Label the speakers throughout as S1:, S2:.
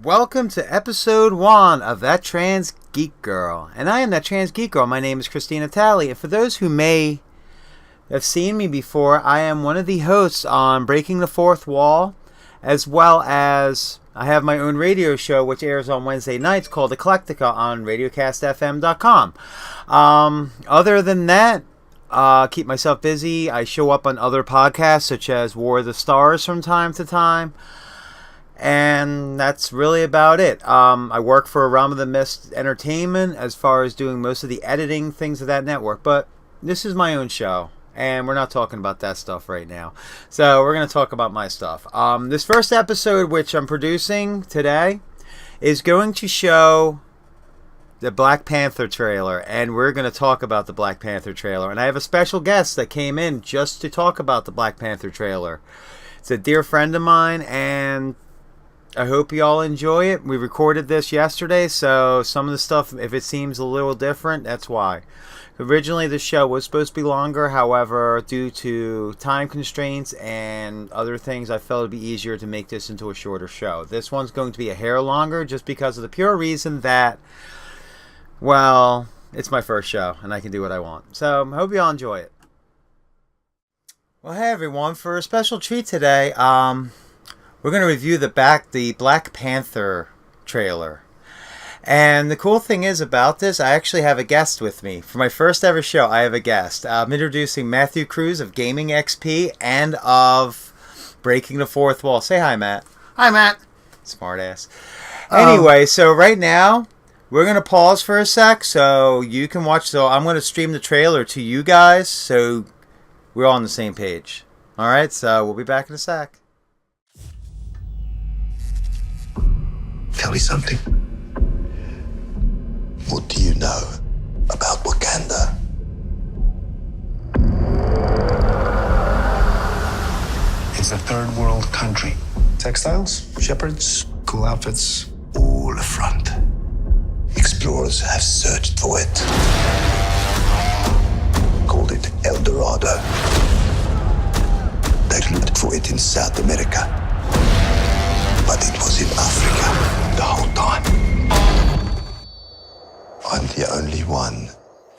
S1: Welcome to episode 1 of That Trans Geek Girl. And I am That Trans Geek Girl. My name is Christina Tali. And for those who may have seen me before, I am one of the hosts on Breaking the Fourth Wall, as well as I have my own radio show which airs on Wednesday nights called Eclectica on radiocastfm.com. Other than that, keep myself busy. I show up on other podcasts such as War of the Stars from time to time. And that's really about it. I work for Realm of the Mist Entertainment as far as doing most of the editing things of that network. But this is my own show, and we're not talking about that stuff right now. So we're going to talk about my stuff. This first episode, which I'm producing today, is going to show the Black Panther trailer. And we're going to talk about the Black Panther trailer. And I have a special guest that came in just to talk about the Black Panther trailer. It's a dear friend of mine, and I hope you all enjoy it. We recorded this yesterday, so some of the stuff, if it seems a little different, that's why. Originally, the show was supposed to be longer. However, due to time constraints and other things, I felt it'd be easier to make this into a shorter show. This one's going to be a hair longer just because of the pure reason that, well, it's my first show, and I can do what I want. So, I hope you all enjoy it. Well, hey everyone, for a special treat today, we're going to review the Black Panther trailer. And the cool thing is about this, I actually have a guest with me. For my first ever show, I have a guest. I'm introducing Matthew Cruz of Gaming XP and of Breaking the Fourth Wall. Say hi, Matt.
S2: Hi, Matt.
S1: Smartass. Anyway, so right now, we're going to pause for a sec so you can watch. So I'm going to stream the trailer to you guys so we're all on the same page. Alright, so we'll be back in a sec.
S3: Tell me something. What do you know about Wakanda?
S4: It's a third world country. Textiles, shepherds, cool outfits.
S3: All a front. Explorers have searched for it. Called it El Dorado. They looked for it in South America. But it was in Africa the whole time. I'm the only one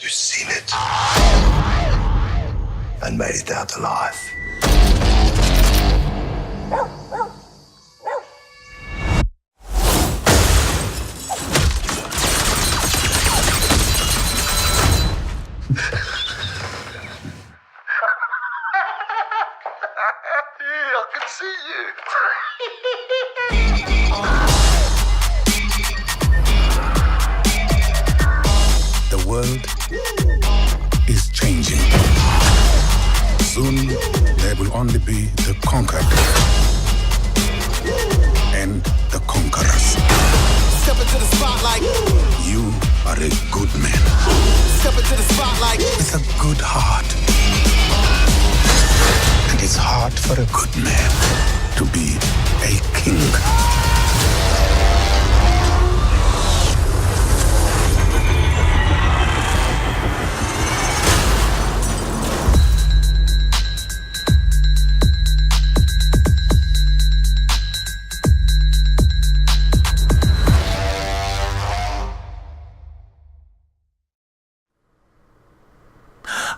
S3: who's seen it and made it out alive. I can see you.
S4: The world is changing. Soon there will only be the conquered and the conquerors.
S5: Step into the spotlight.
S4: You are a good man.
S5: Step into the spotlight.
S4: With a good heart. And it's hard for a good man to be a king.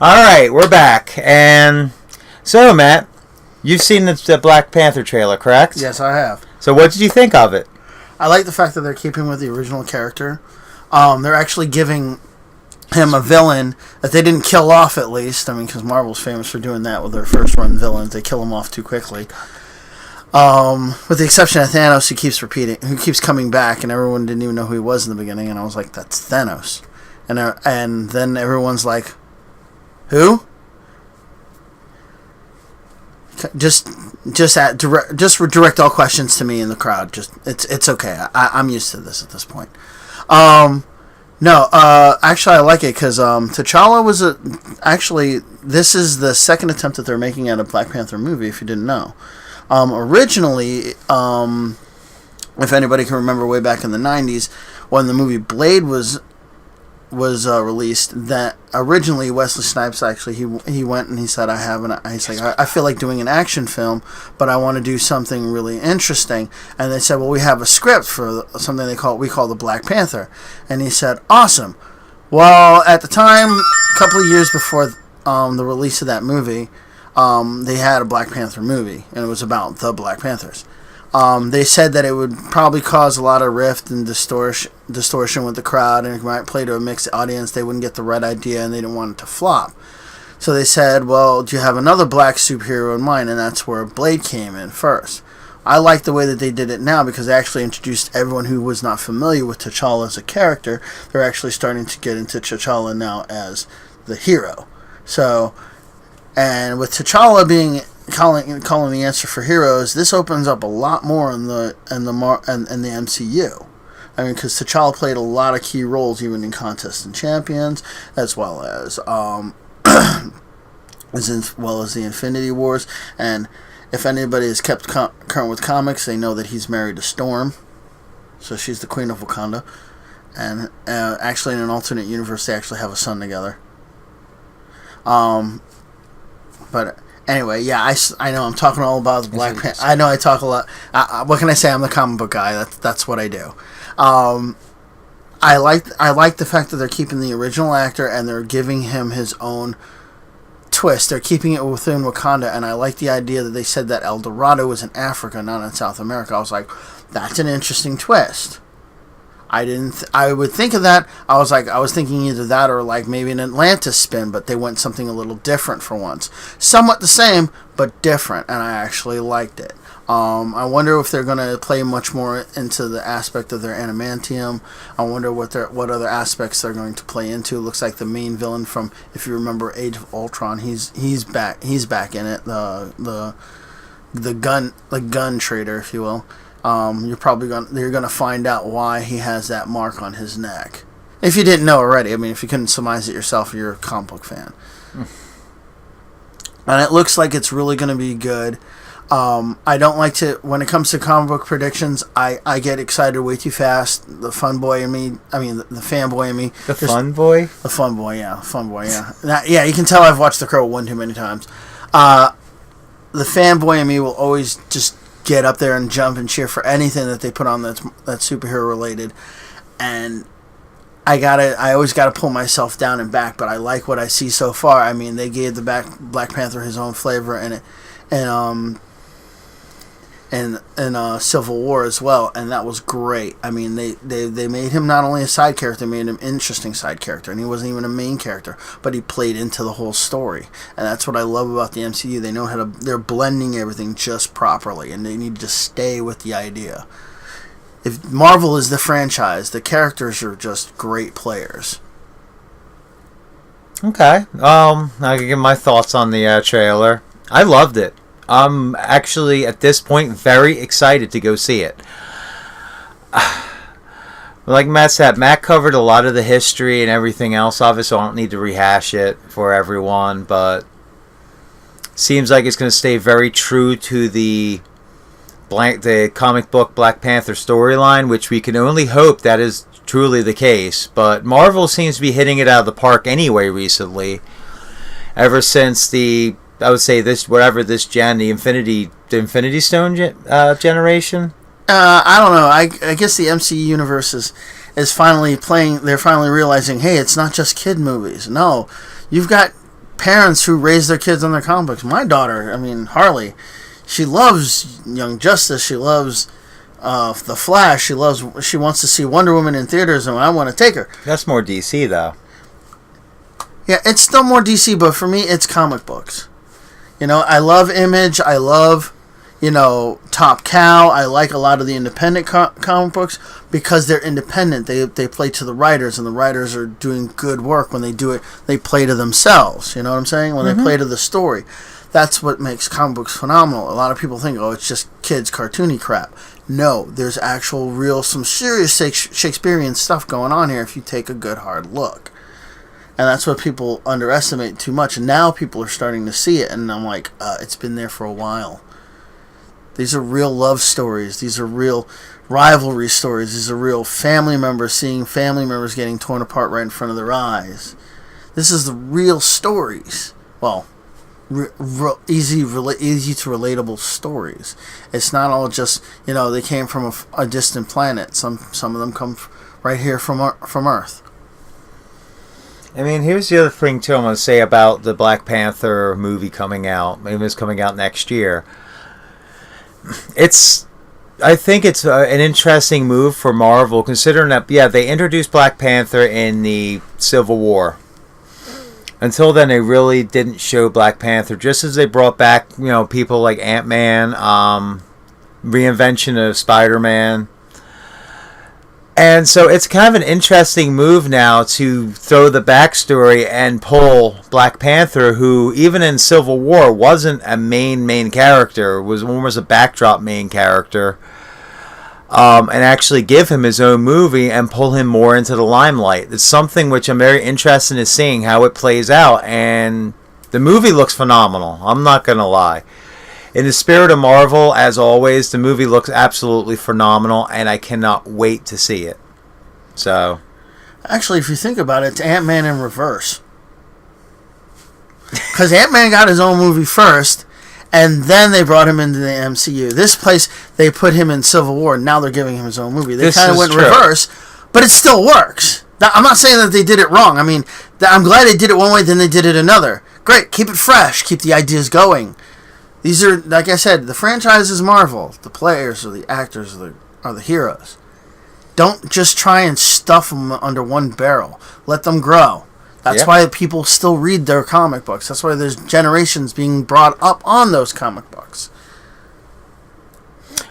S1: Alright, we're back. And so, Matt, you've seen the Black Panther trailer, correct?
S2: Yes, I have.
S1: So what did you think of it?
S2: I like the fact that they're keeping with the original character. They're actually giving him a villain that they didn't kill off, at least. I mean, because Marvel's famous for doing that with their first-run villains. They kill them off too quickly. With the exception of Thanos, who keeps coming back, and everyone didn't even know who he was in the beginning, and I was like, that's Thanos. And then everyone's like, who? Just direct all questions to me in the crowd. It's okay. I'm used to this at this point. Actually, I like it because T'Challa was actually this is the second attempt that they're making at a Black Panther movie. If you didn't know, originally, if anybody can remember, way back in the '90s when the movie Blade was released, that originally Wesley Snipes actually he went and he said, I feel like doing an action film, but I want to do something really interesting. And they said, well, we have a script for something we call the Black Panther. And he said, awesome. Well, at the time, a couple of years before the release of that movie, they had a Black Panther movie, and it was about the Black Panthers. They said that it would probably cause a lot of rift and distortion with the crowd, and it might play to a mixed audience. They wouldn't get the right idea, and they didn't want it to flop. So they said, well, do you have another black superhero in mind? And that's where Blade came in first. I like the way that they did it now, because they actually introduced everyone who was not familiar with T'Challa as a character. They're actually starting to get into T'Challa now as the hero. So, and with T'Challa being calling the answer for heroes, this opens up a lot more in the MCU. I mean, because T'Challa played a lot of key roles, even in Contest and Champions, as well as the Infinity Wars. And if anybody has kept current with comics, they know that he's married to Storm, so she's the Queen of Wakanda. And actually, in an alternate universe, they actually have a son together. But anyway, yeah, I know I'm talking all about the Black Panther. I know I talk a lot. What can I say? I'm the comic book guy. That's what I do. I like the fact that they're keeping the original actor and they're giving him his own twist. They're keeping it within Wakanda, and I like the idea that they said that El Dorado was in Africa, not in South America. I was like, that's an interesting twist. I would think of that. I was thinking either that or like maybe an Atlantis spin, but they went something a little different for once. Somewhat the same, but different, and I actually liked it. I wonder if they're going to play much more into the aspect of their adamantium. I wonder what other aspects they're going to play into. It looks like the main villain from, if you remember, Age of Ultron, he's back in it. The gun trader, if you will. You're gonna find out why he has that mark on his neck. If you didn't know already, I mean, if you couldn't surmise it yourself, you're a comic book fan. And it looks like it's really gonna be good. I don't like to, when it comes to comic book predictions, I get excited way too fast. The fanboy in me. The fanboy, yeah. You can tell I've watched The Crow one too many times. The fanboy in me will always just get up there and jump and cheer for anything that they put on that's superhero related, and I always gotta pull myself down and back. But I like what I see so far. I mean, they gave the Black Panther his own flavor in it, and Civil War as well, and that was great. I mean, they made him not only a side character, they made him an interesting side character, and he wasn't even a main character, but he played into the whole story, and that's what I love about the MCU. They know they're blending everything just properly, and they need to stay with the idea. If Marvel is the franchise, the characters are just great players.
S1: Okay, I can give my thoughts on the trailer. I loved it. I'm actually, at this point, very excited to go see it. Like Matt said, Matt covered a lot of the history and everything else. Obviously, I don't need to rehash it for everyone, but seems like it's going to stay very true to the comic book Black Panther storyline, which we can only hope that is truly the case. But Marvel seems to be hitting it out of the park anyway recently. Ever since the Infinity Stone generation.
S2: I don't know. I guess the MCU universe is finally playing. They're finally realizing, hey, it's not just kid movies. No, you've got parents who raise their kids on their comic books. My daughter, Harley, she loves Young Justice. She loves The Flash. She wants to see Wonder Woman in theaters, and I want to take her.
S1: That's more DC though.
S2: Yeah, it's still more DC, but for me, it's comic books. I love Image. I love, Top Cow. I like a lot of the independent comic books because they're independent. They play to the writers, and the writers are doing good work when they do it. They play to themselves. You know what I'm saying? When they play to the story. That's what makes comic books phenomenal. A lot of people think, it's just kids' cartoony crap. No, there's actual, real, some serious Shakespearean stuff going on here if you take a good, hard look. And that's what people underestimate too much. And now people are starting to see it. And I'm like, it's been there for a while. These are real love stories. These are real rivalry stories. These are real family members seeing family members getting torn apart right in front of their eyes. This is the real stories. Well, easy to relatable stories. It's not all just, they came from a distant planet. Some of them come right here from Earth.
S1: I mean, here's the other thing too I'm going to say about the Black Panther movie coming out. Maybe it's coming out next year. I think it's an interesting move for Marvel, considering that, they introduced Black Panther in the Civil War. Until then, they really didn't show Black Panther. Just as they brought back, people like Ant-Man, reinvention of Spider-Man. And so it's kind of an interesting move now to throw the backstory and pull Black Panther, who even in Civil War wasn't a main character, was almost a backdrop main character, and actually give him his own movie and pull him more into the limelight. It's something which I'm very interested in seeing how it plays out, and the movie looks phenomenal. I'm not going to lie. In the spirit of Marvel, as always, the movie looks absolutely phenomenal, and I cannot wait to see it. So,
S2: actually, if you think about it, it's Ant-Man in reverse. Because Ant-Man got his own movie first, and then they brought him into the MCU. This place, they put him in Civil War, and now they're giving him his own movie. They kind of went reverse, but it still works. I'm not saying that they did it wrong. I mean, I'm glad they did it one way, then they did it another. Great, keep it fresh, keep the ideas going. These are, like I said, the franchise is Marvel. The players or the actors are the heroes. Don't just try and stuff them under one barrel. Let them grow. That's why people still read their comic books. That's why there's generations being brought up on those comic books.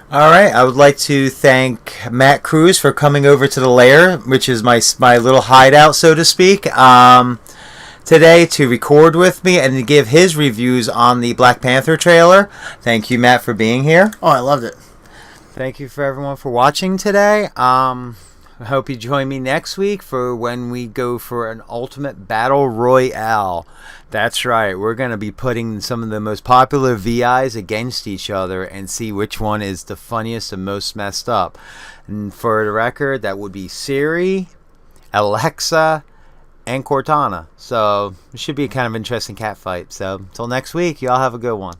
S1: All right, I would like to thank Matt Cruz for coming over to the lair, which is my little hideout, so to speak. Today to record with me and to give his reviews on the Black Panther trailer. Thank you, Matt, for being here.
S2: Oh, I loved it.
S1: Thank you for everyone for watching today. I hope you join me next week for when we go for an ultimate battle royale. That's right. We're going to be putting some of the most popular VIs against each other and see which one is the funniest and most messed up. And for the record, that would be Siri, Alexa, and Cortana. So it should be a kind of interesting cat fight. So until next week, y'all have a good one.